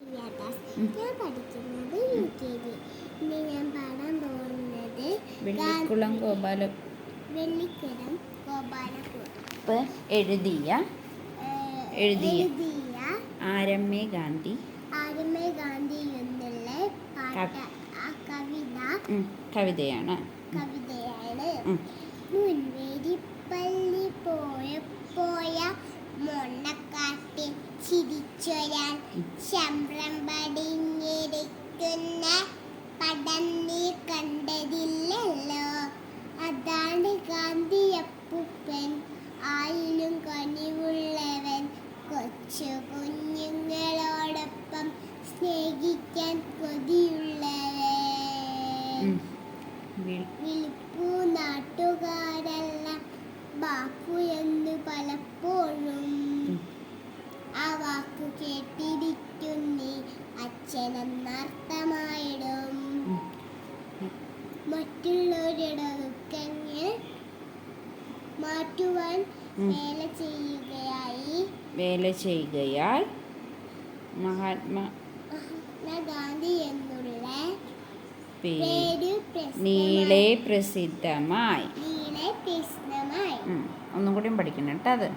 ഞാൻ പഠിക്കുന്നത് UKG. ഇന്ന് ഞാൻ പാടാൻ പോകുന്നത് വെള്ളിക്കുളം ഗോപാലക്കുറുപ്പ് എഴുതിയ ആരമ്മേ ഗാന്ധി എന്നുള്ള കവിതയാണ്. മുൻവേദിപ്പള്ളി പോയ മൊണ്ണക്കാട്ടിൽ ചിരിച്ചൊരാൻ ശമ്പളം പടിഞ്ഞിരിക്കുന്ന പടം നീ കണ്ടതില്ലല്ലോ. അതാണ് ഗാന്ധിയപ്പൂപ്പൻ, ആയിലും കനിവുള്ളവൻ, കൊച്ചു കുഞ്ഞുങ്ങളോടൊപ്പം സ്നേഹിക്കാൻ കൊതിയുള്ളവൻ. വിളിപ്പൂ നാട്ടുകാരെല്ലാം ബാപ്പു എന്ന് പലപ്പോഴും ആ വാക്കു കേട്ടിരിക്കുന്നേ അച്ഛനെന്നർത്ഥമായിടും. മറ്റുള്ളവരുടെ ദുഃഖങ്ങൾ മാറ്റുവാൻ വേല ചെയ്യുകയാൽ മഹാത്മാഗാന്ധി എന്നുള്ള പേര് നീളെ പ്രസിദ്ധമായി. ഒന്നും കൂടിയും പഠിക്കണം കേട്ടോ അത്.